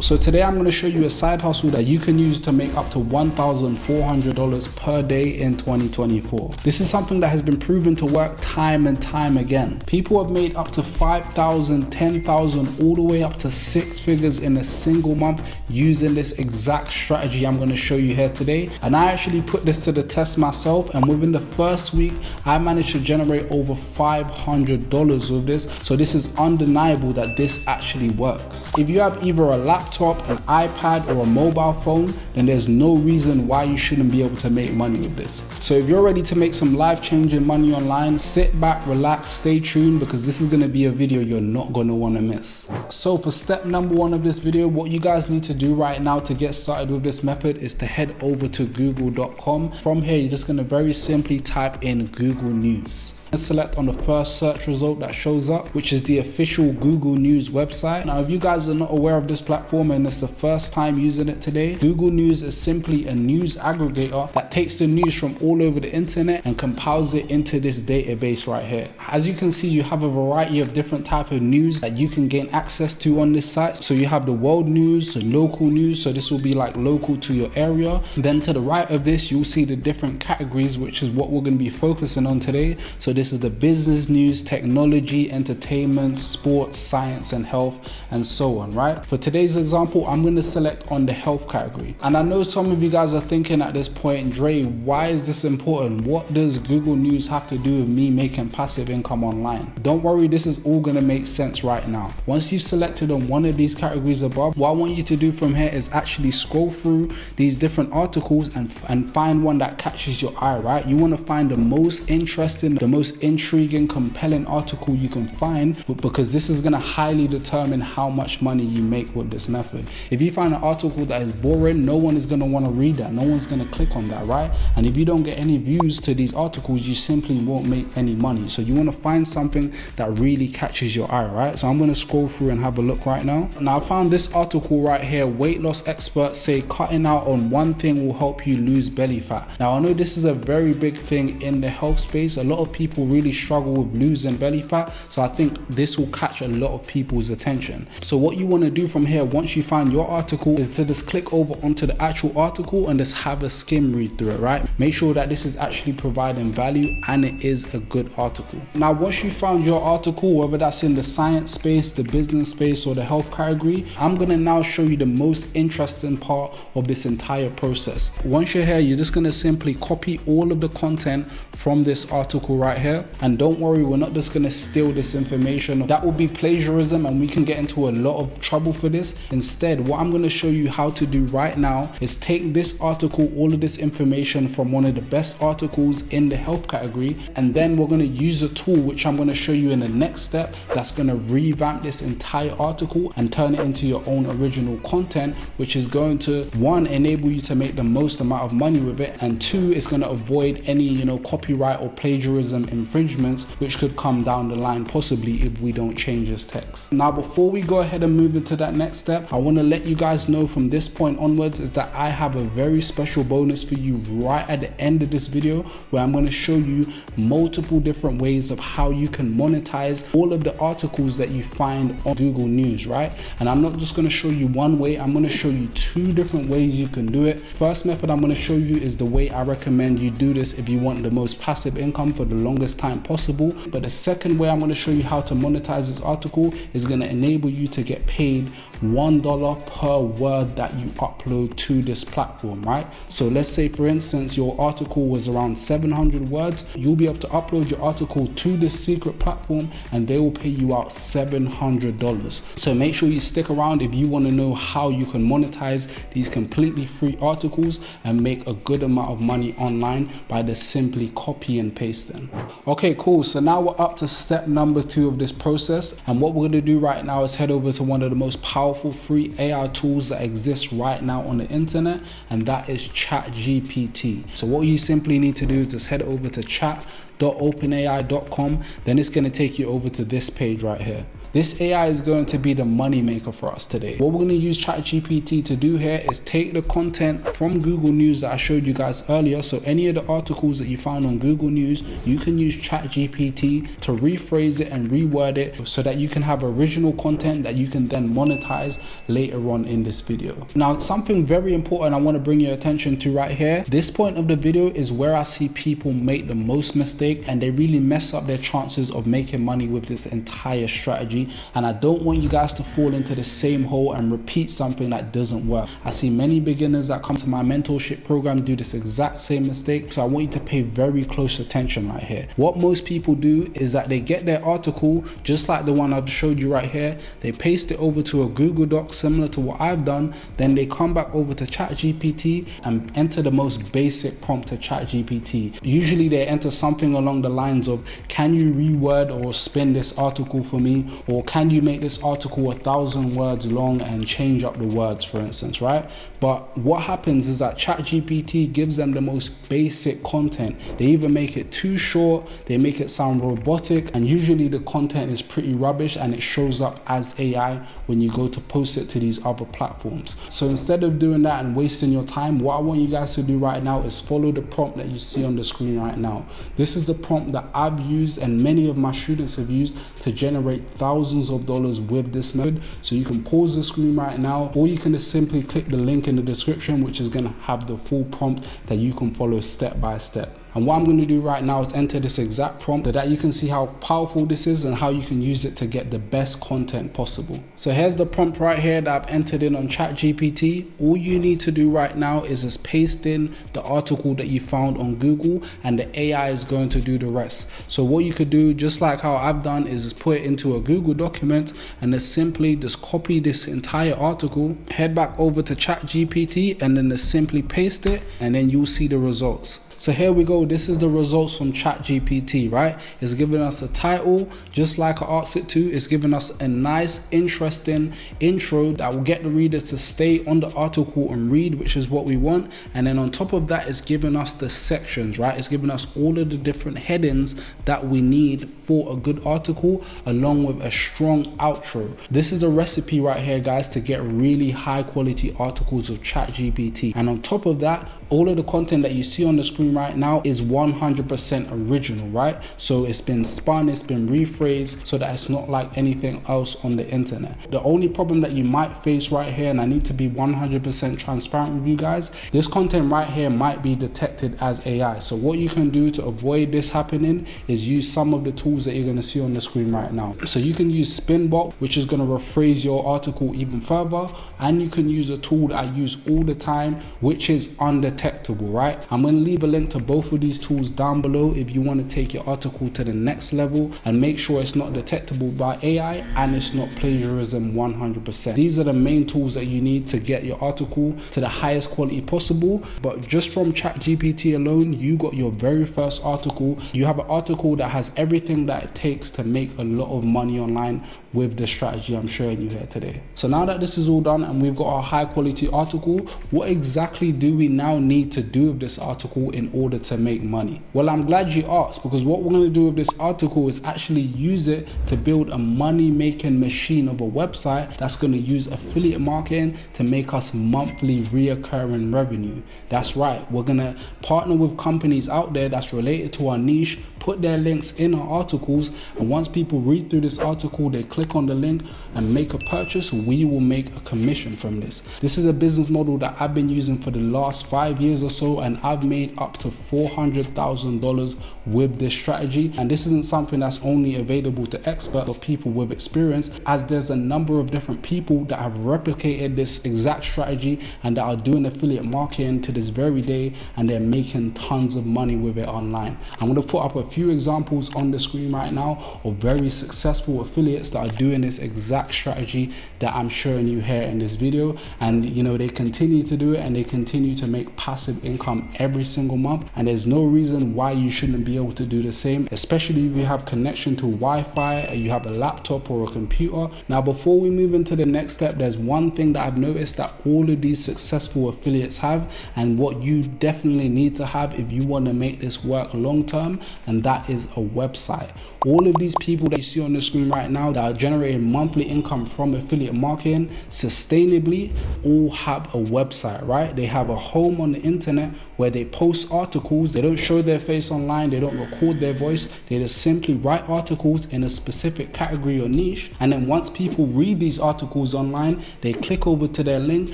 So today I'm going to show you a side hustle that you can use to make up to $1,400 per day in 2024. This is something that has been proven to work time and time again. People have made up to 5,000, 10,000, all the way up to 6 figures in a single month using this exact strategy I'm going to show you here today. And I actually put this to the test myself, and within the first week I managed to generate over $500 with this. So this is undeniable that this actually works. If you have either a laptop, an iPad, or a mobile phone, then there's no reason why you shouldn't be able to make money with this. So if you're ready to make some life-changing money online, sit back, relax, stay tuned, because this is going to be a video you're not going to want to miss. So for step number 1 of this video, what you guys need to do right now to get started with this method is to head over to google.com. From here, you're just going to very simply type in Google News. And select on the first search result that shows up, which is the official Google News website. Now, if you guys are not aware of this platform and it's the first time using it today, Google News is simply a news aggregator that takes the news from all over the internet and compiles it into this database right here. As you can see, you have a variety of different types of news that you can gain access to on this site. So you have the world news, the local news, so this will be like local to your area. Then to the right of this, you'll see the different categories, which is what we're going to be focusing on today. So this is the business news, technology, entertainment, sports, science, and health, and so on, right? For today's example, I'm going to select on the health category. And I know some of you guys are thinking at this point, Dre, why is this important? What does Google News have to do with me making passive income online? Don't worry, this is all going to make sense right now. Once you've selected on one of these categories above, what I want you to do from here is actually scroll through these different articles and find one that catches your eye, right? You want to find the most interesting, the most intriguing, compelling article you can find, because this is going to highly determine how much money you make with this method. If you find an article that is boring, no one is going to want to read that. No one's going to click on that, right? And if you don't get any views to these articles, you simply won't make any money. So you want to find something that really catches your eye, right? So I'm going to scroll through and have a look right now. Now I found this article right here. Weight loss experts say cutting out on one thing will help you lose belly fat. Now I know this is a very big thing in the health space. A lot of people really struggle with losing belly fat, so I think this will catch a lot of people's attention. So what you want to do from here, once you find your article, is to just click over onto the actual article and just have a skim read through it, right? Make sure that this is actually providing value and it is a good article. Now once you found your article, whether that's in the science space, the business space, or the health category, I'm going to now show you the most interesting part of this entire process. Once you're here, you're just going to simply copy all of the content from this article right here. And don't worry, we're not just going to steal this information. That will be plagiarism and we can get into a lot of trouble for this. Instead, what I'm going to show you how to do right now is take this article, all of this information from one of the best articles in the health category, and then we're going to use a tool which I'm going to show you in the next step that's going to revamp this entire article and turn it into your own original content, which is going to, 1, enable you to make the most amount of money with it, and 2, it's going to avoid any, copyright or plagiarism infringements which could come down the line possibly if we don't change this text. Now before we go ahead and move into that next step, I want to let you guys know from this point onwards is that I have a very special bonus for you right at the end of this video, where I'm going to show you multiple different ways of how you can monetize all of the articles that you find on Google News, right? And I'm not just going to show you one way, I'm going to show you 2 different ways you can do it. First method I'm going to show you is the way I recommend you do this if you want the most passive income for the longest time possible. But the second way I'm going to show you how to monetize this article is going to enable you to get paid $1 per word that you upload to this platform, right? So let's say for instance your article was around 700 words, you'll be able to upload your article to this secret platform and they will pay you out $700. So make sure you stick around if you want to know how you can monetize these completely free articles and make a good amount of money online by just simply copy and pasting. Okay, cool. So now we're up to step number 2 of this process, and what we're going to do right now is head over to one of the most powerful free AI tools that exist right now on the internet, and that is ChatGPT. So what you simply need to do is just head over to chat.openai.com. Then it's going to take you over to this page right here. This AI is going to be the money maker for us today. What we're going to use ChatGPT to do here is take the content from Google News that I showed you guys earlier. So any of the articles that you found on Google News, you can use ChatGPT to rephrase it and reword it so that you can have original content that you can then monetize later on in this video. Now, something very important I want to bring your attention to right here. This point of the video is where I see people make the most mistake, and they really mess up their chances of making money with this entire strategy. And I don't want you guys to fall into the same hole and repeat something that doesn't work. I see many beginners that come to my mentorship program do this exact same mistake. So I want you to pay very close attention right here. What most people do is that they get their article, just like the one I've showed you right here. They paste it over to a Google Doc similar to what I've done. Then they come back over to ChatGPT and enter the most basic prompt to ChatGPT. Usually they enter something along the lines of, can you reword or spin this article for me? Or can you make this article 1,000 words long and change up the words, for instance, right? But what happens is that ChatGPT gives them the most basic content. They either make it too short, they make it sound robotic, and usually the content is pretty rubbish and it shows up as AI when you go to post it to these other platforms. So instead of doing that and wasting your time, what I want you guys to do right now is follow the prompt that you see on the screen right now. This is the prompt that I've used and many of my students have used to generate thousands of dollars with this method. So you can pause the screen right now, or you can just simply click the link in the description, which is going to have the full prompt that you can follow step by step. And what I'm going to do right now is enter this exact prompt so that you can see how powerful this is and how you can use it to get the best content possible. So here's the prompt right here that I've entered in on ChatGPT. All you need to do right now is just paste in the article that you found on Google, and the AI is going to do the rest. So what you could do, just like how I've done, is just put it into a Google document and then simply just copy this entire article, head back over to ChatGPT, and then just simply paste it, and then you'll see the results. So here we go. This is the results from ChatGPT, right? It's giving us the title, just like I asked it to. It's giving us a nice, interesting intro that will get the reader to stay on the article and read, which is what we want. And then on top of that, it's giving us the sections, right? It's giving us all of the different headings that we need for a good article, along with a strong outro. This is a recipe right here, guys, to get really high quality articles with ChatGPT. And on top of that, all of the content that you see on the screen right now is 100% original, right? So it's been spun, it's been rephrased so that it's not like anything else on the internet. The only problem that you might face right here, and I need to be 100% transparent with you guys, this content right here might be detected as AI. So what you can do to avoid this happening is use some of the tools that you're going to see on the screen right now. So you can use Spinbot, which is going to rephrase your article even further, and you can use a tool that I use all the time, which is undetectable, right? I'm going to leave a link to both of these tools down below if you want to take your article to the next level and make sure it's not detectable by AI and it's not plagiarism 100%. These are the main tools that you need to get your article to the highest quality possible. But just from ChatGPT alone, you got your very first article. You have an article that has everything that it takes to make a lot of money online with the strategy I'm showing you here today. So now that this is all done and we've got our high quality article, what exactly do we now need to do with this article in order to make money? Well, I'm glad you asked, because what we're going to do with this article is actually use it to build a money making machine of a website that's going to use affiliate marketing to make us monthly reoccurring revenue. That's right, we're going to partner with companies out there that's related to our niche, put their links in our articles, and once people read through this article, they click on the link and make a purchase, we will make a commission from this. This is a business model that I've been using for the last 5 years or so, and I've made up to $400,000 with this strategy. And this isn't something that's only available to experts or people with experience, as there's a number of different people that have replicated this exact strategy and that are doing affiliate marketing to this very day, and they're making tons of money with it online. I'm going to put up a few examples on the screen right now of very successful affiliates that are doing this exact strategy that I'm showing you here in this video. And you know, they continue to do it and they continue to make passive income every single month, and there's no reason why you shouldn't be able to do the same, especially if you have connection to Wi-Fi, you have a laptop or a computer. Now, before we move into the next step, there's one thing that I've noticed that all of these successful affiliates have, and what you definitely need to have if you want to make this work long term, and that is a website. All of these people that you see on the screen right now that are generating monthly income from affiliate marketing sustainably all have a website, right? They have a home on the internet where they post articles. They don't show their face online. They don't record their voice. They just simply write articles in a specific category or niche. And then once people read these articles online, they click over to their link,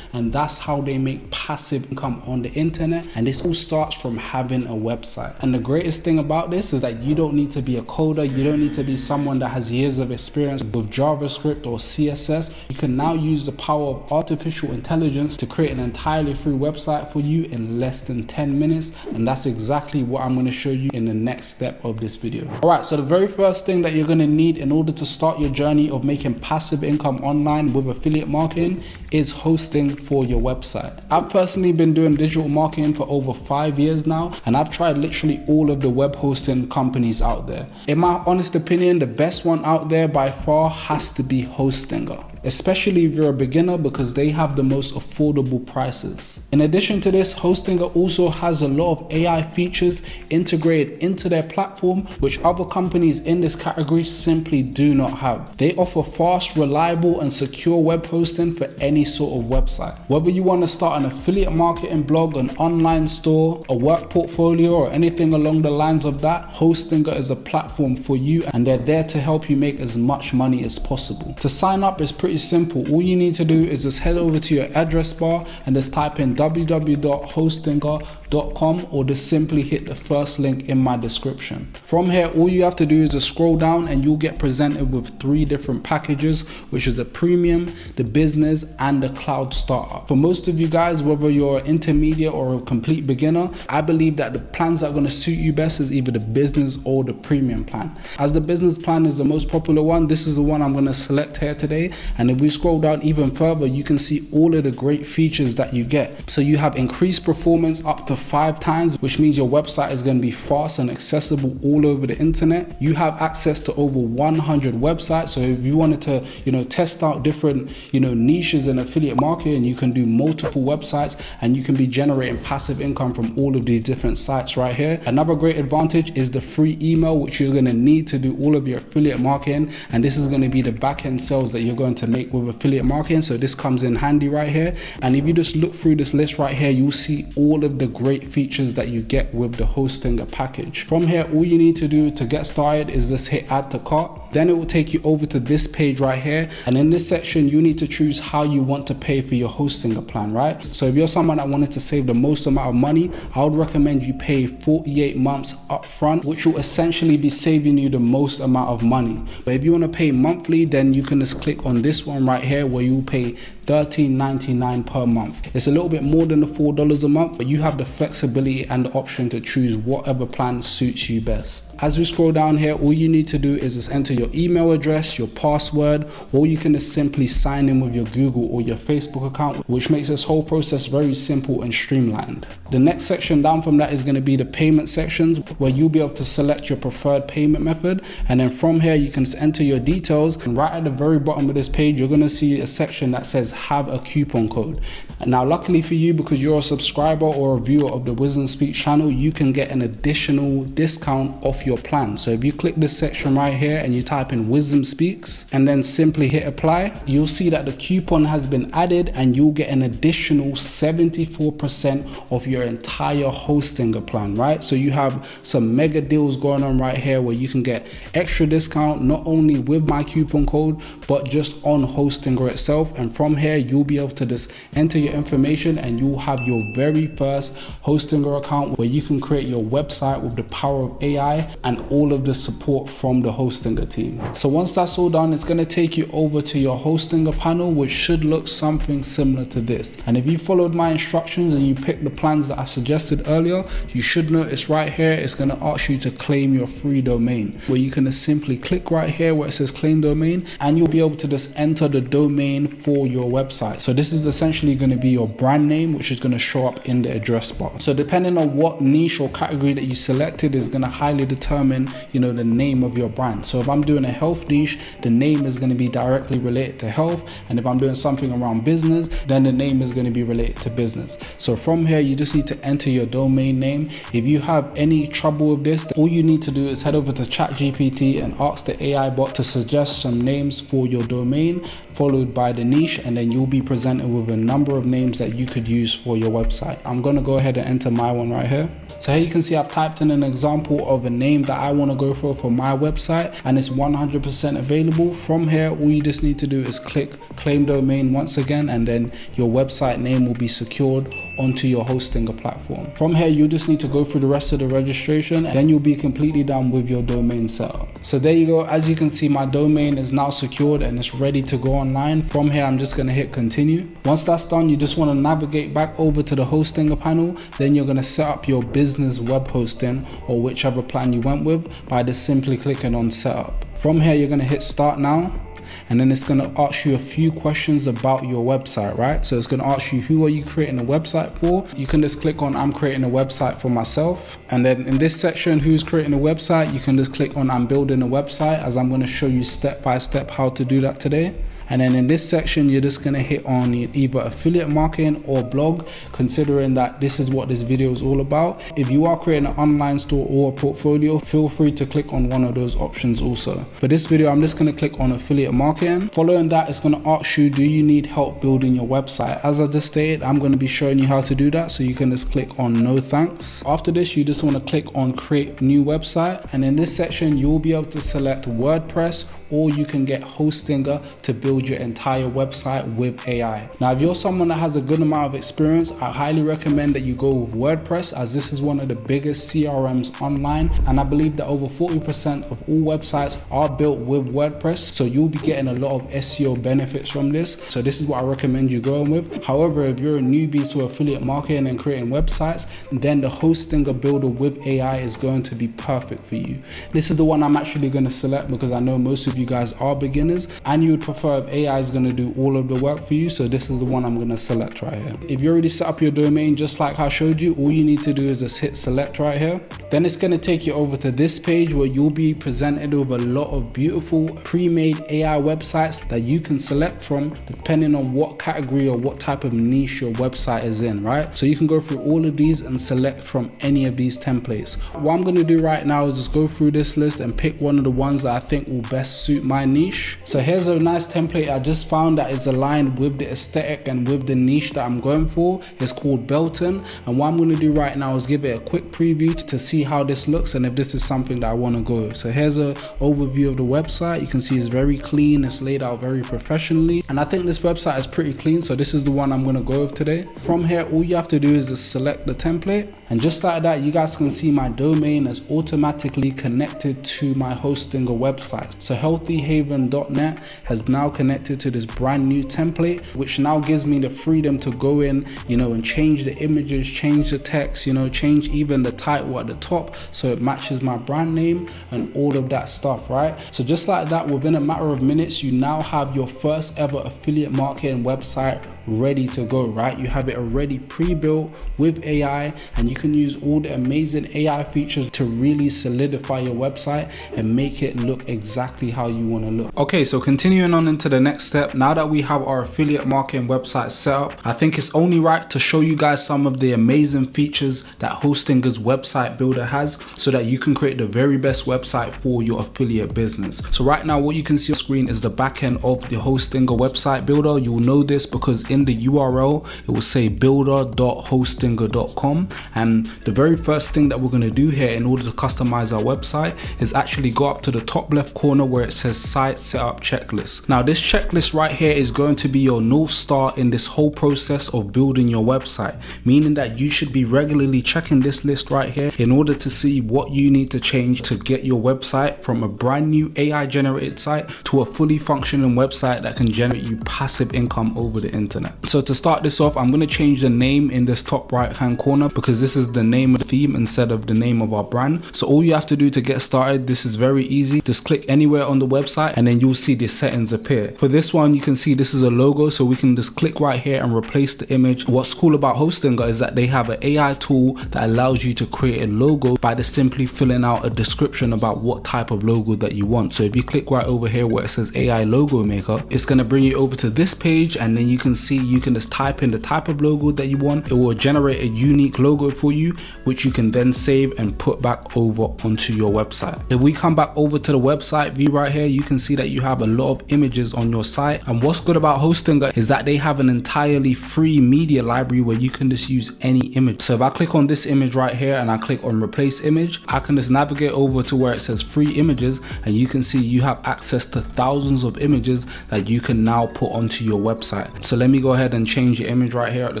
and that's how they make passive income on the internet. And this all starts from having a website. And the greatest thing about this is that you don't need to be a coder. You don't need to be someone that has years of experience with JavaScript or CSS. You can now use the power of artificial intelligence to create an entirely free website for you in less than 10 minutes. And that's exactly what I'm going to show you in the next step of this video. All right, so the very first thing that you're going to need in order to start your journey of making passive income online with affiliate marketing is hosting for your website. I've personally been doing digital marketing for over 5 years now, and I've tried literally all of the web hosting companies out there. In my honest opinion, the best one out there by far has to be Hostinger, especially if you're a beginner, because they have the most affordable prices. In addition to this, Hostinger also has a lot of AI features integrated into their platform, which other companies in this category simply do not have. They offer fast, reliable, and secure web hosting for any sort of website. Whether you want to start an affiliate marketing blog, an online store, a work portfolio, or anything along the lines of that, Hostinger is a platform for you, and they're there to help you make as much money as possible. To sign up is pretty simple. All you need to do is just head over to your address bar and just type in www.hostinger.com, or just simply hit the first link in my description. From here, all you have to do is just scroll down and you'll get presented with 3 different packages, which is the premium, the business, and the cloud starter. For most of you guys, whether you're an intermediate or a complete beginner, I believe that the plans that are going to suit you best is either the business or the premium plan. As the business plan is the most popular one, this is the one I'm going to select here today. And if we scroll down even further, you can see all of the great features that you get. So you have increased performance up to 5 times, which means your website is going to be fast and accessible all over the internet. You have access to over 100 websites. So if you wanted to, test out different, niches in affiliate marketing, you can do multiple websites and you can be generating passive income from all of these different sites right here. Another great advantage is the free email, which you're going to need to do all of your affiliate marketing. And this is going to be the back-end sales that you're going to make with affiliate marketing. So this comes in handy right here. And if you just look through this list right here, you'll see all of the great features that you get with the Hostinger package. From here, all you need to do to get started is just hit add to cart. Then it will take you over to this page right here. And in this section, you need to choose how you want to pay for your Hostinger plan, right? So if you're someone that wanted to save the most amount of money, I would recommend you pay 48 months upfront, which will essentially be saving you the most amount of money. But if you want to pay monthly, then you can just click on this one right here where you pay $13.99 per month. It's a little bit more than the $4 a month, but you have the flexibility and the option to choose whatever plan suits you best. As we scroll down here, all you need to do is just enter your email address, your password, or you can just simply sign in with your Google or your Facebook account, which makes this whole process very simple and streamlined. The next section down from that is going to be the payment sections, where you'll be able to select your preferred payment method. And then from here, you can just enter your details. And right at the very bottom of this page, you're going to see a section that says have a coupon code. And now, luckily for you, because you're a subscriber or a viewer of the Wisdom Speaks channel, you can get an additional discount off your plan. So if you click this section right here and you type in Wisdom Speaks and then simply hit apply, you'll see that the coupon has been added and you'll get an additional 74% of your entire Hostinger plan, right? So you have some mega deals going on right here where you can get extra discount, not only with my coupon code, but just on Hostinger itself. And from here, you'll be able to just enter your information and you'll have your very first Hostinger account where you can create your website with the power of AI and all of the support from the Hostinger team. So once that's all done, it's going to take you over to your Hostinger panel, which should look something similar to this. And if you followed my instructions and you picked the plans that I suggested earlier, you should notice right here, it's going to ask you to claim your free domain, where you can just simply click right here where it says claim domain, and you'll be able to just enter the domain for your website. So this is essentially going to be your brand name, which is going to show up in the address bar. So depending on what niche or category that you selected is going to highly determine determine, the name of your brand. So if I'm doing a health niche, the name is going to be directly related to health. And if I'm doing something around business, then the name is going to be related to business. So from here, you just need to enter your domain name. If you have any trouble with this, all you need to do is head over to ChatGPT and ask the AI bot to suggest some names for your domain, followed by the niche, and then you'll be presented with a number of names that you could use for your website. I'm going to go ahead and enter my one right here. So here you can see I've typed in an example of a name that I want to go for my website, and it's 100% available. From here, all you just need to do is click claim domain once again, and then your website name will be secured onto your Hostinger platform. From here, you just need to go through the rest of the registration, and then you'll be completely done with your domain setup. So there you go. As you can see, my domain is now secured and it's ready to go online. From here, I'm just going to hit continue. Once that's done, you just want to navigate back over to the Hostinger panel. Then you're going to set up your business web hosting or whichever plan you went with by just simply clicking on setup. From here, you're going to hit start now. And then it's going to ask you a few questions about your website, right? So it's going to ask you, who are you creating a website for? You can just click on I'm creating a website for myself. And then in this section, who's creating a website, you can just click on I'm building a website, as I'm going to show you step by step how to do that today. And then in this section, you're just going to hit on either affiliate marketing or blog, considering that this is what this video is all about. If you are creating an online store or a portfolio, feel free to click on one of those options also. For this video, I'm just going to click on affiliate marketing. Following that, it's going to ask you, do you need help building your website? As I just stated, I'm going to be showing you how to do that. So you can just click on no thanks. After this, you just want to click on create new website. And in this section, you'll be able to select WordPress, or you can get Hostinger to build your entire website with AI. Now, if you're someone that has a good amount of experience, I highly recommend that you go with WordPress, as this is one of the biggest CRMs online. And I believe that over 40% of all websites are built with WordPress. So you'll be getting a lot of SEO benefits from this. So this is what I recommend you going with. However, if you're a newbie to affiliate marketing and creating websites, then the Hostinger builder with AI is going to be perfect for you. This is the one I'm actually going to select because I know most of you guys are beginners and you would prefer if AI is going to do all of the work for you. So this is the one I'm going to select right here. If you already set up your domain just like I showed you, all you need to do is just hit select right here. Then it's going to take you over to this page where you'll be presented with a lot of beautiful pre-made AI websites that you can select from depending on what category or what type of niche your website is in, right? So you can go through all of these and select from any of these templates. What I'm going to do right now is just go through this list and pick one of the ones that I think will best suit my niche. So here's a nice template I just found that is aligned with the aesthetic and with the niche that I'm going for. It's called Belton, and what I'm going to do right now is give it a quick preview to see how this looks and if this is something that I want to go with. So here's an overview of the website. You can see it's very clean, it's laid out very professionally, and I think this website is pretty clean, so this is the one I'm going to go with today. From here, all you have to do is just select the template, and just like that, you guys can see my domain is automatically connected to my Hostinger website. So healthyhaven.net has now connected to this brand new template, which now gives me the freedom to go in, and change the images, change the text, change even the title at the top so it matches my brand name and all of that stuff, right? So just like that, within a matter of minutes, you now have your first ever affiliate marketing website ready to go, right? You have it already pre-built with AI, and you can use all the amazing AI features to really solidify your website and make it look exactly how you want to look. Okay, so continuing on into the next step, now that we have our affiliate marketing website set up, I think it's only right to show you guys some of the amazing features that Hostinger's website builder has so that you can create the very best website for your affiliate business. So right now, what you can see on screen is the back end of the Hostinger website builder. You'll know this because in the URL, it will say builder.hostinger.com. And the very first thing that we're going to do here in order to customize our website is actually go up to the top left corner where it says site setup checklist. Now this checklist right here is going to be your North Star in this whole process of building your website, meaning that you should be regularly checking this list right here in order to see what you need to change to get your website from a brand new AI generated site to a fully functioning website that can generate you passive income over the internet. internet. So to start this off, I'm going to change the name in this top right hand corner because this is the name of the theme instead of the name of our brand. So all you have to do to get started, this is very easy. Just click anywhere on the website and then you'll see the settings appear. For this one, you can see this is a logo, so we can just click right here and replace the image. What's cool about Hostinger is that they have an AI tool that allows you to create a logo by just simply filling out a description about what type of logo that you want. So if you click right over here where it says AI logo maker, it's going to bring you over to this page, and then you can see you can just type in the type of logo that you want. It will generate a unique logo for you, which you can then save and put back over onto your website. If we come back over to the website view right here, you can see that you have a lot of images on your site. And what's good about Hostinger is that they have an entirely free media library where you can just use any image. So if I click on this image right here and I click on replace image, I can just navigate over to where it says free images, and you can see you have access to thousands of images that you can now put onto your website. So let me go ahead and change the image right here at the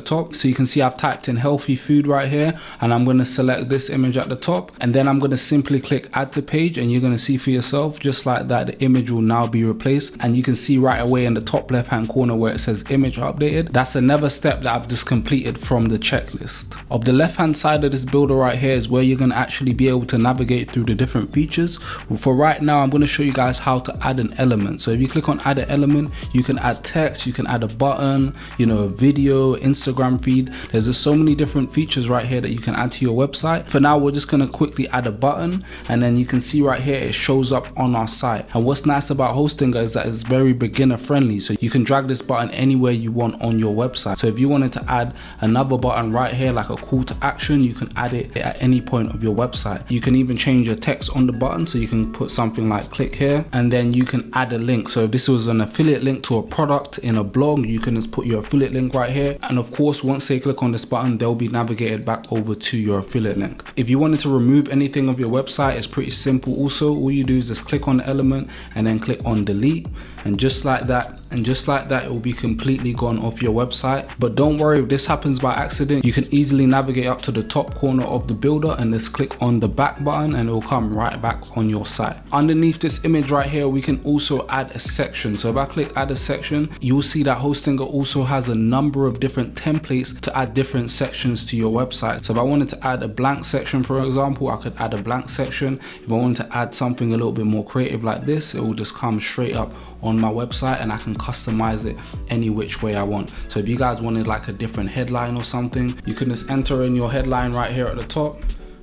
top. So you can see I've typed in healthy food right here, and I'm going to select this image at the top, and then I'm going to simply click add to page, and you're going to see for yourself just like that the image will now be replaced. And you can see right away in the top left hand corner where it says image updated. That's another step that I've just completed from the checklist. Of the left hand side of this builder right here is where you're going to actually be able to navigate through the different features. For right now, I'm going to show you guys how to add an element. So if you click on add an element, you can add text, you can add a button, a video, Instagram feed. There's just so many different features right here that you can add to your website. For now, we're just going to quickly add a button, and then you can see right here it shows up on our site. And what's nice about Hostinger is that it's very beginner friendly, so you can drag this button anywhere you want on your website. So if you wanted to add another button right here like a call to action, you can add it at any point of your website. You can even change your text on the button, so you can put something like click here, and then you can add a link. So if this was an affiliate link to a product in a blog, you can just put your affiliate link right here, and of course once they click on this button, they'll be navigated back over to your affiliate link. If you wanted to remove anything of your website, it's pretty simple also. All you do is just click on the element and then click on delete, and just like that it will be completely gone off your website. But don't worry, if this happens by accident, you can easily navigate up to the top corner of the builder and just click on the back button, and it will come right back on your site. Underneath this image right here, we can also add a section. So if I click add a section, you'll see that Hostinger also has a number of different templates to add different sections to your website. So if I wanted to add a blank section, for example, I could add a blank section. If I wanted to add something a little bit more creative like this, it will just come straight up on my website, and I can customize it any which way I want. So if you guys wanted like a different headline or something, you can just enter in your headline right here at the top,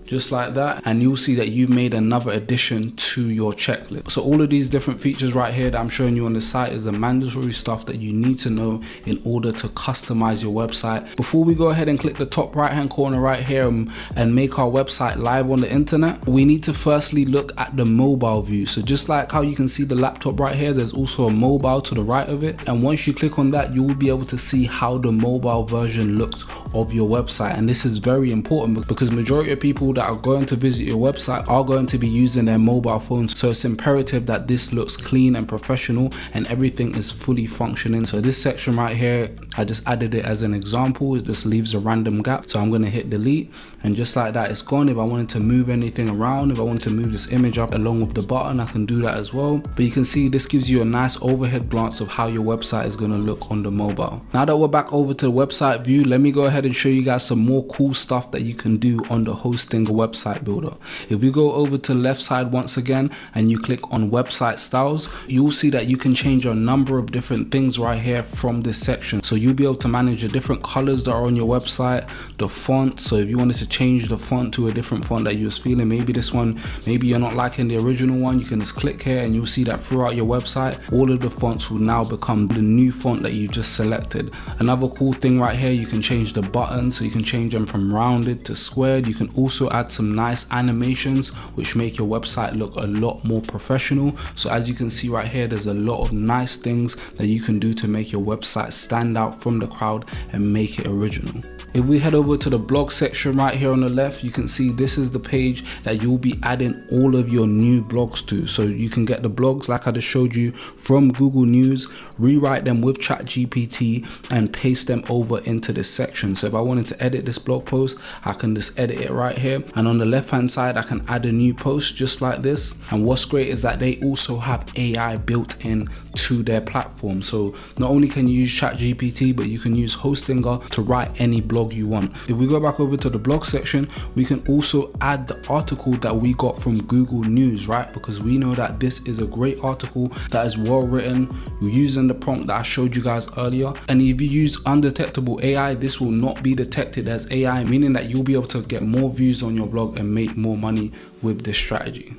just like that, and you'll see that you've made another addition to your checklist. So all of these different features right here that I'm showing you on the site is the mandatory stuff that you need to know in order to customize your website. Before we go ahead and click the top right hand corner right here and make our website live on the internet, we need to firstly look at the mobile view. So just like how you can see the laptop right here, there's also a mobile to the right of it, and once you click on that, you will be able to see how the mobile version looks of your website. And this is very important because majority of people that are going to visit your website are going to be using their mobile phones, so it's imperative that this looks clean and professional and everything is fully functioning. So this section right here, I just added it as an example. It just leaves a random gap, so I'm going to hit delete, and just like that it's gone. If I wanted to move anything around, if I wanted to move this image up along with the button, I can do that as well. But you can see this gives you a nice overhead glance of how your website is going to look on the mobile. Now that we're back over to the website view, let me go ahead and show you guys some more cool stuff that you can do on the Hostinger website builder. If we go over to the left side once again and you click on website styles, you'll see that you can change a number of different things right here from this section. So you'll be able to manage the different colors that are on your website, the font. So if you wanted to change the font to a different font that you was feeling, maybe this one, maybe you're not liking the original one, you can just click here and you'll see that throughout your website, all of the fonts will now become the new font that you just selected. Another cool thing right here, you can change the buttons, so you can change them from rounded to squared. You can also add some nice animations which make your website look a lot more professional. So as you can see right here, there's a lot of nice things that you can do to make your website stand out from the crowd and make it original. If we head over to the blog section right here on the left, you can see this is the page that you'll be adding all of your new blogs to. So you can get the blogs like I just showed you from Google News, rewrite them with ChatGPT and paste them over into this section. So So if I wanted to edit this blog post, I can just edit it right here. And on the left hand side, I can add a new post just like this. And what's great is that they also have AI built in to their platform. So not only can you use ChatGPT, but you can use Hostinger to write any blog you want. If we go back over to the blog section, we can also add the article that we got from Google News, right? Because we know that this is a great article that is well written using the prompt that I showed you guys earlier. And if you use undetectable AI, this will not be detected as AI, meaning that you'll be able to get more views on your blog and make more money with this strategy.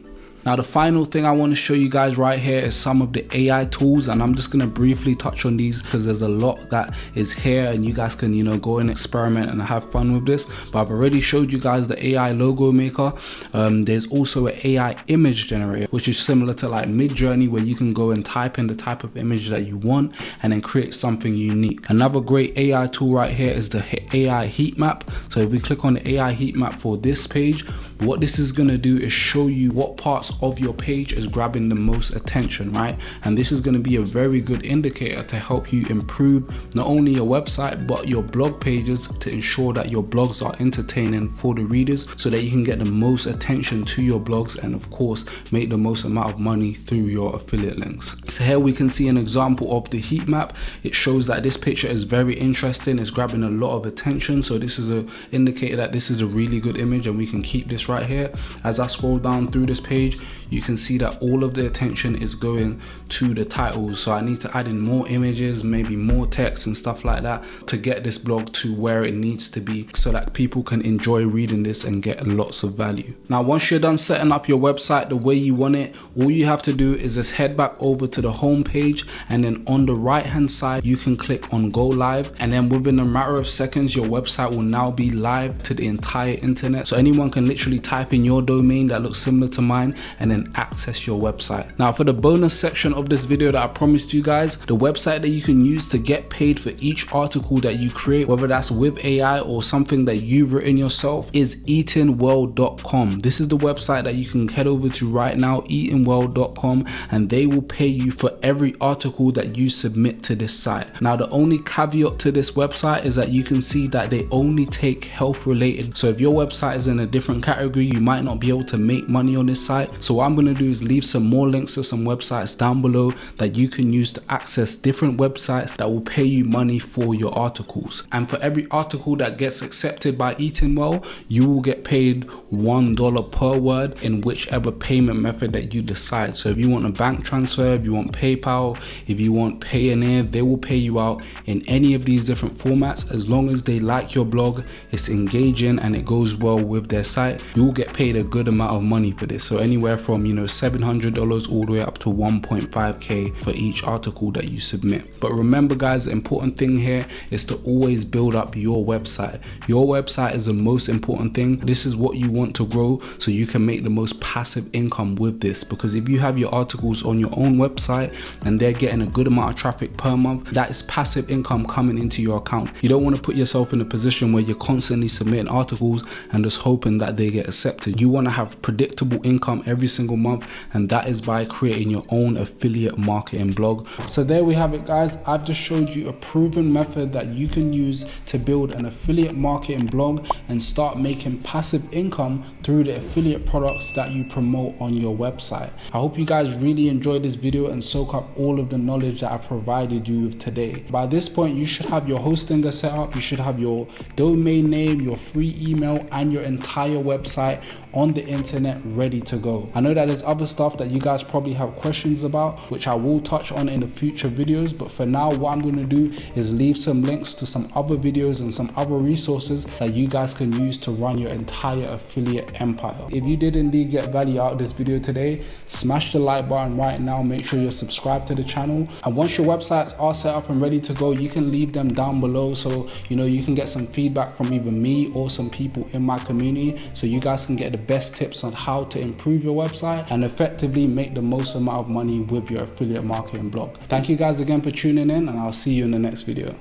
Now, the final thing I want to show you guys right here is some of the AI tools, and I'm just going to briefly touch on these because there's a lot that is here and you guys can, go and experiment and have fun with this. But I've already showed you guys the AI logo maker. There's also an AI image generator, which is similar to like Midjourney, where you can go and type in the type of image that you want and then create something unique. Another great AI tool right here is the AI heat map. So if we click on the AI heat map for this page, what this is going to do is show you what parts of your page is grabbing the most attention, right? And this is going to be a very good indicator to help you improve not only your website but your blog pages, to ensure that your blogs are entertaining for the readers so that you can get the most attention to your blogs and of course make the most amount of money through your affiliate links. So here we can see an example of the heat map. It shows that this picture is very interesting, it's grabbing a lot of attention, so this is an indicator that this is a really good image, and we can keep this right here. As I scroll down through this page, you can see that all of the attention is going to the titles. So I need to add in more images, maybe more text and stuff like that to get this blog to where it needs to be so that people can enjoy reading this and get lots of value. Now, once you're done setting up your website the way you want it, all you have to do is just head back over to the home page, and then on the right hand side, you can click on go live, and then within a matter of seconds, your website will now be live to the entire internet. So anyone can literally type in your domain that looks similar to mine and then access your website. Now, for the bonus section of this video that I promised you guys, the website that you can use to get paid for each article that you create, whether that's with AI or something that you've written yourself, is eatingwell.com. This is the website that you can head over to right now, eatingwell.com, and they will pay you for every article that you submit to this site. Now, the only caveat to this website is that you can see that they only take health related. So if your website is in a different category, you might not be able to make money on this site. So what I'm going to do is leave some more links to some websites down below that you can use to access different websites that will pay you money for your articles. And for every article that gets accepted by Eating Well, you will get paid $1 per word in whichever payment method that you decide. So if you want a bank transfer, if you want PayPal, if you want Payoneer, they will pay you out in any of these different formats. As long as they like your blog, it's engaging and it goes well with their site, you will get paid a good amount of money for this. So anywhere from $700 all the way up to 1.5k for each article that you submit. But remember guys, the important thing here is to always build up your website. Your website is the most important thing. This is what you want to grow so you can make the most passive income with this, because if you have your articles on your own website and they're getting a good amount of traffic per month, that is passive income coming into your account. You don't want to put yourself in a position where you're constantly submitting articles and just hoping that they get accepted. You want to have predictable income every single month, and that is by creating your own affiliate marketing blog. So there we have it guys. I've just showed you a proven method that you can use to build an affiliate marketing blog and start making passive income through the affiliate products that you promote on your website. I hope you guys really enjoyed this video and soak up all of the knowledge that I provided you with today. By this point, you should have your Hostinger set up, you should have your domain name, your free email, and your entire website on the internet ready to go. I know that there's other stuff that you guys probably have questions about, which I will touch on in the future videos, but for now what I'm going to do is leave some links to some other videos and some other resources that you guys can use to run your entire affiliate empire. If you did indeed get value out of this video today, smash the like button right now, make sure you're subscribed to the channel, and once your websites are set up and ready to go, you can leave them down below so you can get some feedback from either me or some people in my community, so you guys can get the best tips on how to improve your website and effectively make the most amount of money with your affiliate marketing blog. Thank you guys again for tuning in, and I'll see you in the next video.